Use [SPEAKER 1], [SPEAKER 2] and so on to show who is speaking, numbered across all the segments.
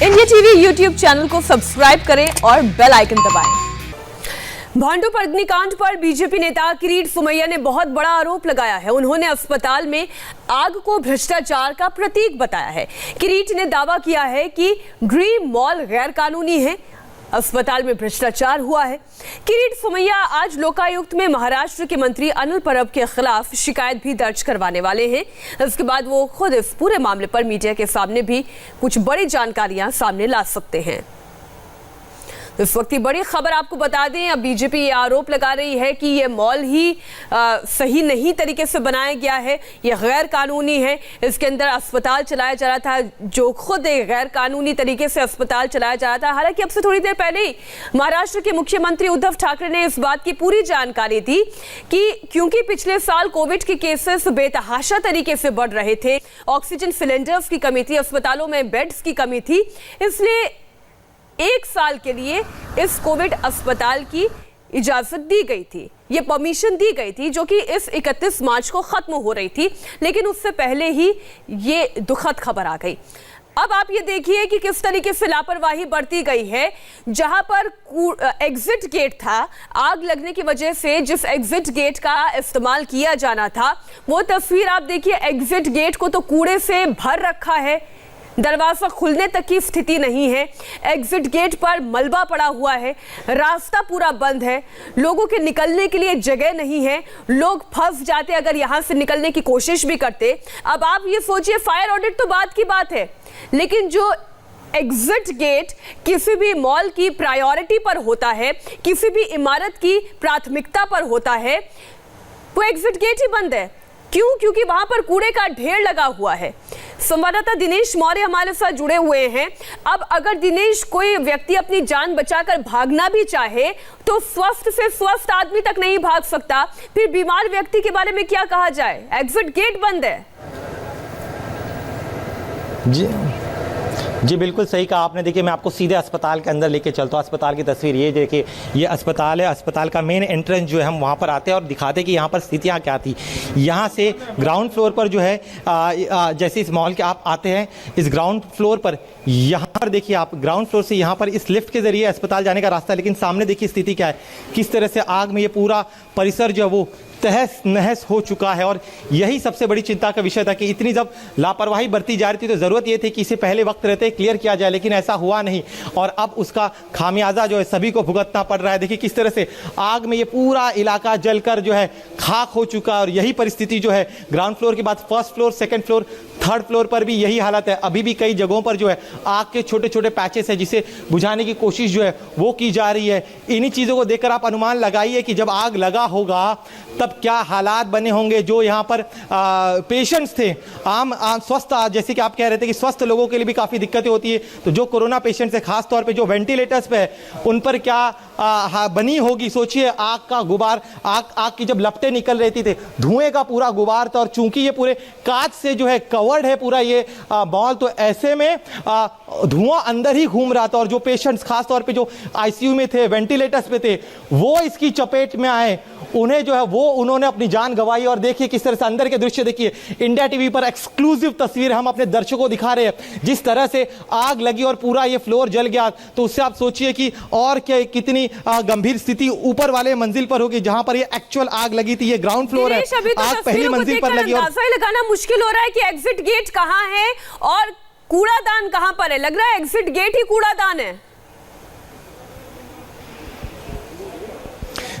[SPEAKER 1] India TV YouTube channel को subscribe करें और बेल आइकन दबाएं। भांडुप अग्निकांड पर बीजेपी नेता किरीट सोमैया ने बहुत बड़ा आरोप लगाया है। उन्होंने अस्पताल में आग को भ्रष्टाचार का प्रतीक बताया है। किरीट ने दावा किया है कि ड्रीम मॉल गैर कानूनी है, अस्पताल में भ्रष्टाचार हुआ है। किरीट सोमैया आज लोकायुक्त में महाराष्ट्र के मंत्री अनिल परब के खिलाफ शिकायत भी दर्ज करवाने वाले हैं। इसके बाद वो खुद इस पूरे मामले पर मीडिया के सामने भी कुछ बड़ी जानकारियां सामने ला सकते हैं। इस वक्त की बड़ी खबर आपको बता दें, अब बीजेपी ये आरोप लगा रही है कि ये मॉल ही सही नहीं तरीके से बनाया गया है, ये गैर कानूनी है। इसके अंदर अस्पताल चलाया जा रहा था, जो खुद एक गैर कानूनी तरीके से अस्पताल चलाया जा रहा था। हालांकि अब से थोड़ी देर पहले ही महाराष्ट्र के मुख्यमंत्री उद्धव ठाकरे ने इस बात की पूरी जानकारी दी कि क्योंकि पिछले साल कोविड के केसेस बेतहाशा तरीके से बढ़ रहे थे, ऑक्सीजन सिलेंडर्स की कमी थी, अस्पतालों में बेड्स की कमी थी, इसलिए 1 साल के लिए इस कोविड अस्पताल की इजाजत दी गई थी, ये परमिशन दी गई थी, जो कि इस 31 मार्च को खत्म हो रही थी। लेकिन उससे पहले ही ये दुखद खबर आ गई। अब आप ये देखिए कि किस तरीके से लापरवाही बरती गई है। जहां पर एग्जिट गेट था, आग लगने की वजह से जिस एग्जिट गेट का इस्तेमाल किया जाना था, वो तस्वीर आप देखिए। एग्जिट गेट को तो कूड़े से भर रखा है, दरवाजा खुलने तक की स्थिति नहीं है। एग्जिट गेट पर मलबा पड़ा हुआ है, रास्ता पूरा बंद है, लोगों के निकलने के लिए जगह नहीं है, लोग फंस जाते अगर यहां से निकलने की कोशिश भी करते। अब आप ये सोचिए, फायर ऑडिट तो बात की बात है, लेकिन जो एग्जिट गेट किसी भी मॉल की प्रायोरिटी पर होता है, किसी भी इमारत की प्राथमिकता पर होता है, वो एग्जिट गेट ही बंद है। क्यों? क्योंकि वहां पर कूड़े का ढेर लगा हुआ है। संवाददाता दिनेश मौर्य हमारे साथ जुड़े हुए हैं। अब अगर दिनेश, कोई व्यक्ति अपनी जान बचाकर भागना भी चाहे तो स्वस्थ से स्वस्थ आदमी तक नहीं भाग सकता, फिर बीमार व्यक्ति के बारे में क्या कहा जाए? एग्जिट गेट बंद है।
[SPEAKER 2] जी बिल्कुल सही कहा आपने। देखिए, मैं आपको सीधे अस्पताल के अंदर लेके चलता हूँ। अस्पताल की तस्वीर ये देखिए, ये अस्पताल है। अस्पताल का मेन एंट्रेंस जो है, हम वहाँ पर आते हैं और दिखाते हैं कि यहाँ पर स्थितियाँ क्या थी। यहाँ से ग्राउंड फ्लोर पर जो है, जैसे इस मॉल के आप आते हैं, इस ग्राउंड फ्लोर पर, यहाँ पर देखिए आप, ग्राउंड फ्लोर से यहाँ पर इस लिफ्ट के जरिए अस्पताल जाने का रास्ता है। लेकिन सामने देखिए स्थिति क्या है, किस तरह से आग में ये पूरा परिसर जो है वो तहस नहस हो चुका है। और यही सबसे बड़ी चिंता का विषय था कि इतनी जब लापरवाही बरती जा रही थी तो ज़रूरत ये थी कि इसे पहले वक्त रहते क्लियर किया जाए, लेकिन ऐसा हुआ नहीं और अब उसका खामियाजा जो है सभी को भुगतना पड़ रहा है। देखिए किस तरह से आग में ये पूरा इलाका जलकर जो है खाक हो चुका है। और यही परिस्थिति जो है ग्राउंड फ्लोर के बाद first floor, second floor, third floor पर भी यही हालत है। अभी भी कई जगहों पर जो है आग के छोटे छोटे पैचेस है, जिसे बुझाने की कोशिश जो है वो की जा रही है। इन्हीं चीज़ों को देखकर आप अनुमान लगाइए कि जब आग लगा होगा तब क्या हालात बने होंगे। जो यहाँ पर पेशेंट्स थे, आम स्वस्थ, जैसे कि आप कह रहे थे कि स्वस्थ लोगों के लिए भी काफ़ी दिक्कतें होती है, तो जो कोरोना पेशेंट्स है, खास तौर पे जो वेंटिलेटर्स पे है, उन पर क्या बनी होगी। सोचिए, आग का गुबार, आग की जब लपटें निकल रही थी, धुएं का पूरा गुबार था। और चूंकि ये पूरे कांच से जो है कवर्ड है पूरा ये मॉल, तो ऐसे में धुआं अंदर ही घूम रहा था। और जो पेशेंट्स खास तौर पे जो आईसीयू में थे, वेंटिलेटर्स पे थे, वो इसकी चपेट में आए, उन्हें जो है वो उन्होंने अपनी जान गंवाई। और देखिए किस तरह से अंदर के दृश्य देखिए। इंडिया टीवी पर एक्सक्लूसिव तस्वीर हम अपने दर्शकों को दिखा रहे हैं, जिस तरह से आग लगी और पूरा ये फ्लोर जल गया। तो उससे आप सोचिए कि और क्या, कितनी गंभीर स्थिति ऊपर वाले मंजिल पर होगी, जहां पर ये एक्चुअल आग लगी थी। ये ग्राउंड फ्लोर है, आग पहली मंजिल पर लगी।
[SPEAKER 1] अंदाजा लगाना मुश्किल हो रहा है कि एग्जिट गेट कहां है और कूड़ादान कहां पर है। लग रहा है एग्जिट गेट ही कूड़ादान है।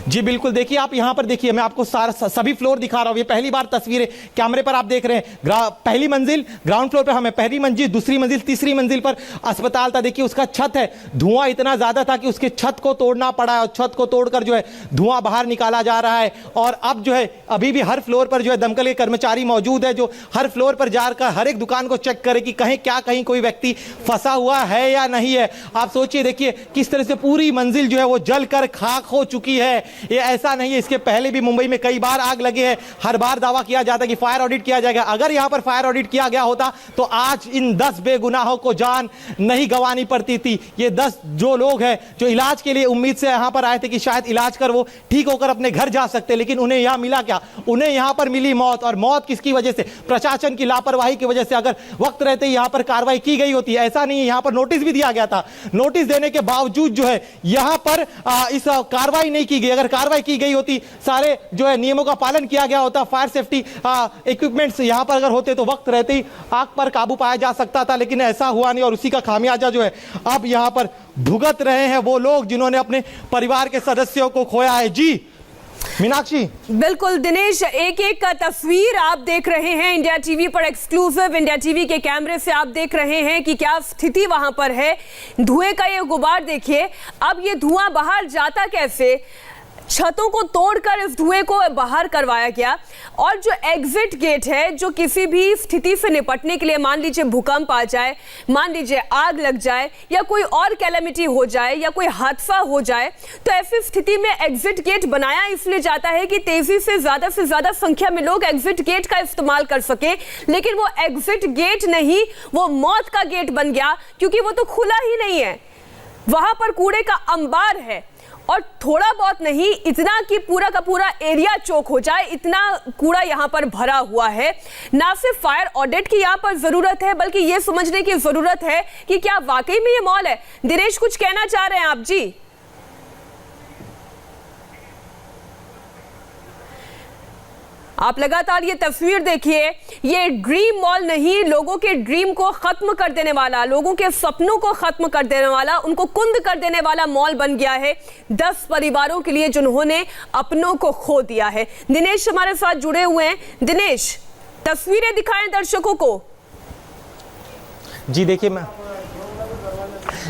[SPEAKER 2] जी बिल्कुल, देखिए आप यहाँ पर देखिए, मैं आपको सभी फ्लोर दिखा रहा हूँ। ये पहली बार तस्वीरें कैमरे पर आप देख रहे हैं। पहली मंजिल ग्राउंड फ्लोर पे हमें, पहली मंजिल, दूसरी मंजिल, तीसरी मंजिल पर अस्पताल था। देखिए उसका छत है, धुआं इतना ज्यादा था कि उसके छत को तोड़ना पड़ा है और छत को तोड़कर जो है धुआं बाहर निकाला जा रहा है। और अब जो है अभी भी हर फ्लोर पर जो है दमकल के कर्मचारी मौजूद है, जो हर फ्लोर पर जाकर हर एक दुकान को चेक करे कि कहीं कोई व्यक्ति फंसा हुआ है या नहीं है। आप सोचिए, देखिए किस तरह से पूरी मंजिल जो है वो जलकर खाक हो चुकी है। ये ऐसा नहीं है, इसके पहले भी मुंबई में कई बार आग लगे हैं। हर बार दावा किया जाता है कि फायर ऑडिट किया जाएगा। अगर यहां पर फायर ऑडिट किया गया होता तो आज इन 10 बेगुनाहों को जान नहीं गंवानी पड़ती थी। ये 10 जो लोग हैं जो इलाज के लिए उम्मीद से यहां पर आए थे कि शायद इलाज कर वो ठीक होकर अपने घर जा सकते, लेकिन उन्हें यहां मिला क्या? उन्हें यहां पर मिली मौत। और मौत किसकी वजह से? प्रशासन की लापरवाही की वजह से। अगर वक्त रहते ही यहां पर कार्रवाई की गई होती है, ऐसा नहीं है, यहां पर नोटिस भी दिया गया था, नोटिस देने के बावजूद जो है यहां पर इस कार्रवाई नहीं की गई। अगर कार्रवाई की गई होती, सारे जो है नियमों का पालन किया गया होता, फायर सेफ्टी इक्विपमेंट्स यहां पर अगर होते तो वक्त रहते ही आग पर काबू पाया जा सकता था, लेकिन ऐसा हुआ नहीं। और उसी का खामियाजा जो है अब यहां पर भुगत रहे हैं वो लोग जिन्होंने अपने परिवार के सदस्यों को खोया है। जी मीनाक्षी।
[SPEAKER 1] बिल्कुल दिनेश, एक एक का तस्वीर आप देख रहे हैं इंडिया टीवी पर, एक्सक्लूसिव इंडिया टीवी के कैमरे से आप देख रहे हैं कि क्या स्थिति वहां पर है। धुएं का ये गुबार देखिए, अब ये धुआं बाहर जाता कैसे? छतों को तोड़कर इस धुएं को बाहर करवाया गया। और जो एग्जिट गेट है, जो किसी भी स्थिति से निपटने के लिए, मान लीजिए भूकंप आ जाए, मान लीजिए आग लग जाए, या कोई और कैलेमिटी हो जाए, या कोई हादसा हो जाए, तो ऐसी स्थिति में एग्जिट गेट बनाया इसलिए जाता है कि तेजी से ज्यादा संख्या में लोग एग्जिट गेट का इस्तेमाल कर सके। लेकिन वो एग्जिट गेट नहीं, वो मौत का गेट बन गया, क्योंकि वो तो खुला ही नहीं है, वहां पर कूड़े का अंबार है। और थोड़ा बहुत नहीं, इतना कि पूरा का पूरा एरिया चौक हो जाए, इतना कूड़ा यहाँ पर भरा हुआ है। ना सिर्फ फायर ऑडिट की यहाँ पर जरूरत है, बल्कि ये समझने की जरूरत है कि क्या वाकई में ये मॉल है। दिनेश, कुछ कहना चाह रहे हैं आप? जी आप लगातार ये तस्वीर देखिए, ये ड्रीम मॉल नहीं, लोगों के ड्रीम को खत्म कर देने वाला, लोगों के सपनों को खत्म कर देने वाला, उनको कुंद कर देने वाला मॉल बन गया है 10 परिवारों के लिए जिन्होंने अपनों को खो दिया है। दिनेश हमारे साथ जुड़े हुए हैं। दिनेश, तस्वीरें दिखाएं दर्शकों को।
[SPEAKER 2] जी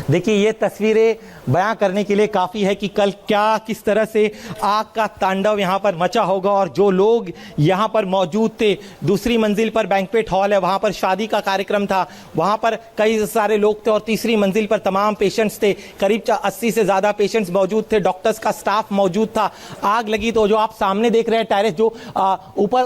[SPEAKER 2] देखिए ये तस्वीरें बयां करने के लिए काफ़ी है कि कल क्या किस तरह से आग का तांडव यहाँ पर मचा होगा। और जो लोग यहाँ पर मौजूद थे, दूसरी मंजिल पर बैंक्वेट हॉल है, वहाँ पर शादी का कार्यक्रम था, वहाँ पर कई सारे लोग थे। और तीसरी मंजिल पर तमाम पेशेंट्स थे, करीब 80 से ज़्यादा पेशेंट्स मौजूद थे, डॉक्टर्स का स्टाफ मौजूद था। आग लगी तो जो आप सामने देख रहे हैं टेरेस, जो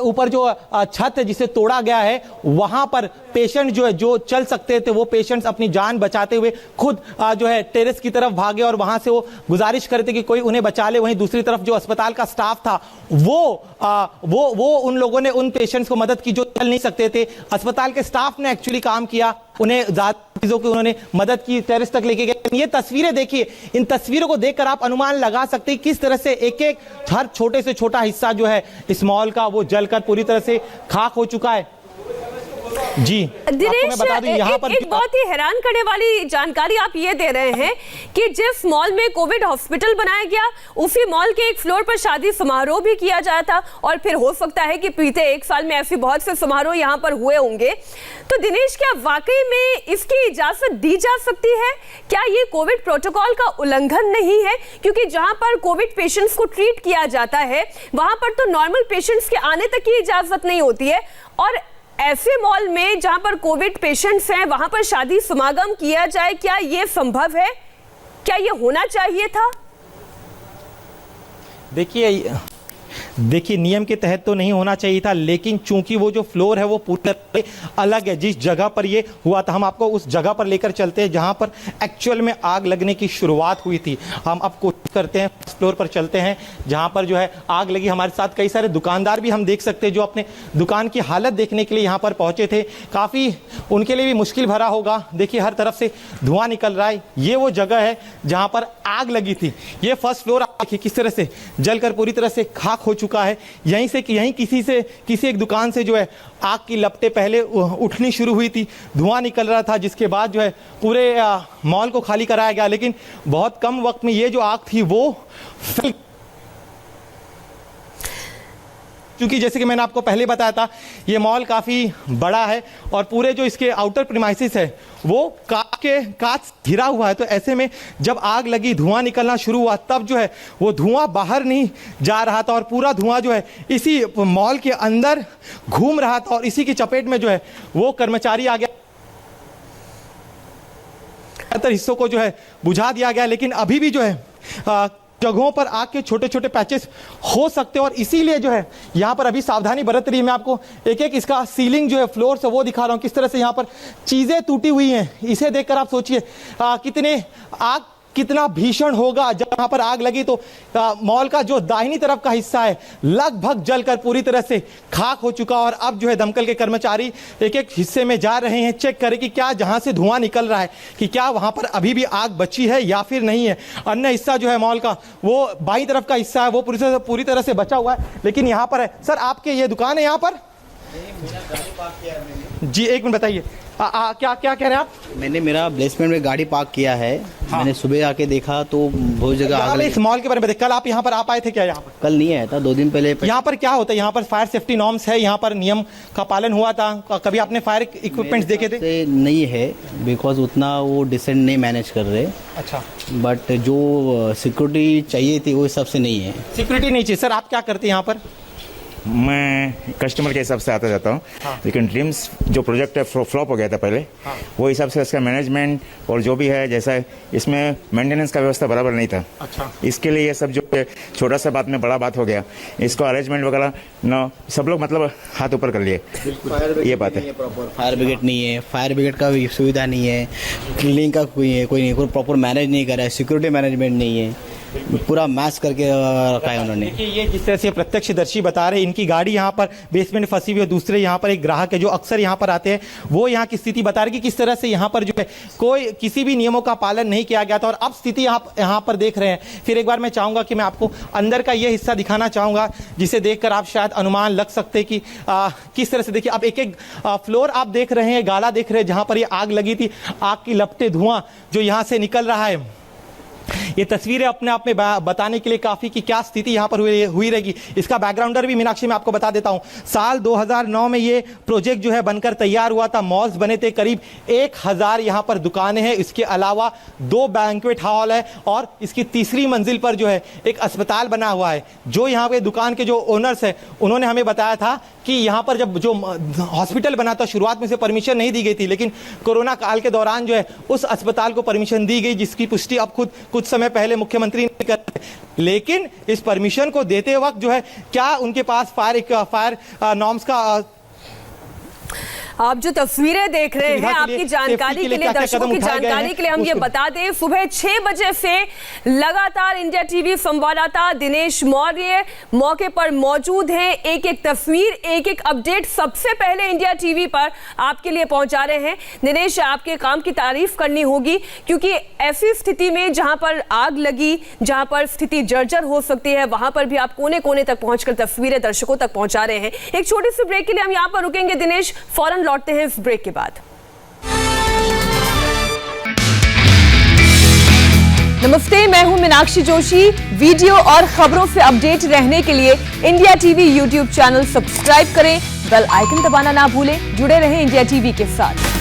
[SPEAKER 2] ऊपर जो छत जिसे तोड़ा गया है, वहाँ पर पेशेंट जो है, जो चल सकते थे, वो पेशेंट्स अपनी जान बचाते हुए खुद जो है टेरेस की तरफ भागे और वहां से वो गुजारिश करते कि कोई उन्हें बचा ले। वहीं दूसरी तरफ जो अस्पताल का स्टाफ था वो उन लोगों ने उन पेशेंट्स को मदद की जो चल नहीं सकते थे। अस्पताल के स्टाफ ने एक्चुअली काम किया, उन्हें ज्यादा चीजों की उन्होंने मदद की, टेरेस तक लेके गए। ये तस्वीरें देखिए, इन तस्वीरों को देखकर आप अनुमान लगा सकते हैं किस तरह से एक एक हर छोटे से छोटा हिस्सा जो है इस मॉल का वो जलकर पूरी तरह से खाक हो चुका है। जी
[SPEAKER 1] दिनेश, एक बहुत ही हैरान करने वाली जानकारी आप ये दे रहे हैं कि जिस मॉल में कोविड हॉस्पिटल बनाया गया, उसी मॉल के एक फ्लोर पर शादी समारोह भी किया जाता था। और फिर हो सकता है कि बीते 1 साल में ऐसे बहुत से समारोह यहाँ पर हुए होंगे। तो दिनेश, क्या वाकई में इसकी इजाजत दी जा सकती है? क्या ये कोविड प्रोटोकॉल का उल्लंघन नहीं है? क्योंकि जहां पर कोविड पेशेंट्स को ट्रीट किया जाता है, वहां पर तो नॉर्मल पेशेंट्स के आने तक की इजाजत नहीं होती है। और ऐसे मॉल में जहां पर कोविड पेशेंट्स हैं, वहां पर शादी समागम किया जाए, क्या यह संभव है? क्या यह होना चाहिए था?
[SPEAKER 2] देखिए नियम के तहत तो नहीं होना चाहिए था, लेकिन चूंकि वो जो फ्लोर है वो पूरी अलग है। जिस जगह पर ये हुआ था, हम आपको उस जगह पर लेकर चलते हैं जहां पर एक्चुअल में आग लगने की शुरुआत हुई थी। हम अब कोशिश करते हैं, फ्लोर पर चलते हैं जहां पर जो है आग लगी। हमारे साथ कई सारे दुकानदार भी हम देख सकते हैं जो अपने दुकान की हालत देखने के लिए यहाँ पर पहुंचे थे। काफ़ी उनके लिए भी मुश्किल भरा होगा। देखिए हर तरफ से धुआं निकल रहा है। ये वो जगह है जहाँ पर आग लगी थी। ये फर्स्ट फ्लोर देखिए किस तरह से जलकर पूरी तरह से खाक हो चुका है। यहीं किसी एक दुकान से जो है आग की लपटें पहले उठनी शुरू हुई थी, धुआं निकल रहा था, जिसके बाद जो है पूरे मॉल को खाली कराया गया। लेकिन बहुत कम वक्त में ये जो आग थी वो फैल, क्योंकि जैसे कि मैंने आपको पहले बताया था ये मॉल काफ़ी बड़ा है और पूरे जो इसके आउटर प्रीमाइसेस है वो कांच घिरा हुआ है। तो ऐसे में जब आग लगी, धुआं निकलना शुरू हुआ, तब जो है वो धुआं बाहर नहीं जा रहा था और पूरा धुआं जो है इसी मॉल के अंदर घूम रहा था। और इसी की चपेट में जो है वो कर्मचारी आ गया, हिस्सों को जो है बुझा दिया गया। लेकिन अभी भी जो है जगहों पर आग के छोटे छोटे पैचेस हो सकते हैं और इसीलिए जो है यहाँ पर अभी सावधानी बरत रही है। मैं आपको एक एक इसका सीलिंग जो है फ्लोर से वो दिखा रहा हूँ, किस तरह से यहाँ पर चीज़ें टूटी हुई हैं। इसे देखकर आप सोचिए कितने आग कितना भीषण होगा। जब यहाँ पर आग लगी तो मॉल का जो दाहिनी तरफ का हिस्सा है लगभग जलकर पूरी तरह से खाक हो चुका और अब जो है दमकल के कर्मचारी एक एक हिस्से में जा रहे हैं चेक करें कि क्या जहां से धुआं निकल रहा है कि क्या वहां पर अभी भी आग बची है या फिर नहीं है। अन्य हिस्सा जो है मॉल का वो बाईं तरफ का हिस्सा है वो पूरी तरह से बचा हुआ है, लेकिन यहाँ पर है। सर आपके ये दुकान है यहाँ पर? जी एक मिनट बताइए क्या क्या कह रहे हैं आप?
[SPEAKER 3] मैंने मेरा बेसमेंट में गाड़ी पार्क किया है। हाँ। मैंने सुबह आके देखा तो बहुत जगह आग लगी।
[SPEAKER 2] इस मॉल के बारे में कल आप यहाँ पर आप आए थे क्या? यहाँ पर
[SPEAKER 3] कल नहीं आया था, 2 दिन पहले।
[SPEAKER 2] यहाँ पर क्या होता है? यहाँ पर फायर सेफ्टी नॉर्म्स है, यहाँ पर नियम का पालन हुआ था? कभी आपने फायर इक्विपमेंट्स देखे थे?
[SPEAKER 3] नहीं है, बिकॉज उतना वो डिसेंट नहीं मैनेज कर रहे।
[SPEAKER 2] अच्छा,
[SPEAKER 3] बट जो सिक्योरिटी चाहिए थी वो हिसाब से नहीं है।
[SPEAKER 2] सिक्योरिटी नहीं चाहिए। सर आप क्या करते हैं यहाँ पर?
[SPEAKER 4] मैं कस्टमर के हिसाब से आता जाता हूँ। हाँ। लेकिन ड्रीम्स जो प्रोजेक्ट है फ्लॉप हो गया था पहले। हाँ। वो हिसाब से इसका मैनेजमेंट और जो भी है जैसा है इसमें मेंटेनेंस का व्यवस्था बराबर नहीं था। अच्छा। इसके लिए ये सब जो छोटा सा बात में बड़ा बात हो गया, इसको अरेंजमेंट वगैरह न सब लोग मतलब हाथ ऊपर कर लिए। ये बात है।
[SPEAKER 3] फायर ब्रिगेड नहीं है, फायर ब्रिगेड का सुविधा नहीं है, क्लीनिंग का कोई प्रॉपर मैनेज नहीं कर रहा है, सिक्योरिटी मैनेजमेंट नहीं है, पूरा मैच करके रखा है उन्होंने।
[SPEAKER 2] ये जिस तरह से प्रत्यक्षदर्शी बता रहे हैं, इनकी गाड़ी यहाँ पर बेसमेंट फंसी हुई है। दूसरे यहाँ पर एक ग्राहक है जो अक्सर यहाँ पर आते हैं, वो यहाँ की स्थिति बता रहे कि किस तरह से यहाँ पर जो है कोई किसी भी नियमों का पालन नहीं किया गया था और अब स्थिति आप यहाँ पर देख रहे हैं। फिर एक बार मैं चाहूँगा कि मैं आपको अंदर का ये हिस्सा दिखाना चाहूँगा जिसे देखकर आप शायद अनुमान लग सकते कि किस तरह से। देखिए आप एक एक फ्लोर आप देख रहे हैं, गाला देख रहे हैं जहाँ पर ये आग लगी थी। आग की लपटें, धुआं जो यहाँ से निकल रहा है, ये तस्वीरें अपने आप में बताने के लिए काफ़ी कि क्या स्थिति यहाँ पर हुई रहेगी। इसका बैकग्राउंडर भी मीनाक्षी मैं आपको बता देता हूँ। साल 2009 में ये प्रोजेक्ट जो है बनकर तैयार हुआ था। मॉल्स बने थे, करीब 1000 यहाँ पर दुकानें हैं। इसके अलावा 2 बैंक्वेट हॉल है और इसकी तीसरी मंजिल पर जो है एक अस्पताल बना हुआ है। जो यहाँ पे दुकान के जो ओनर्स हैं उन्होंने हमें बताया था कि यहाँ पर जब जो हॉस्पिटल बना था शुरुआत में से परमिशन नहीं दी गई थी, लेकिन कोरोना काल के दौरान जो है उस अस्पताल को परमिशन दी गई, जिसकी पुष्टि अब खुद कुछ समय पहले मुख्यमंत्री ने कर। लेकिन इस परमिशन को देते वक्त जो है क्या उनके पास फायर नॉर्म्स का
[SPEAKER 1] आप जो तस्वीरें देख रहे हैं आपकी जानकारी के लिए, दर्शकों की जानकारी के लिए हम ये बता दें, सुबह 6 बजे से लगातार इंडिया टीवी संवाददाता दिनेश मौर्य मौके पर मौजूद हैं। एक एक तस्वीर, एक एक अपडेट सबसे पहले इंडिया टीवी पर आपके लिए पहुंचा रहे हैं। दिनेश, आपके काम की तारीफ करनी होगी क्योंकि ऐसी स्थिति में जहां पर आग लगी, जहां पर स्थिति जर्जर हो सकती है, वहां पर भी आप कोने कोने तक पहुंचकर तस्वीरें दर्शकों तक पहुंचा रहे हैं। एक छोटी सी ब्रेक के लिए हम यहां पर रुकेंगे दिनेश, फौरन लौटते हैं इस ब्रेक के बाद। नमस्ते, मैं हूं मीनाक्षी जोशी। वीडियो और खबरों से अपडेट रहने के लिए India TV YouTube channel subscribe करें, बेल आइकन दबाना ना भूलें। जुड़े रहें इंडिया टीवी के साथ।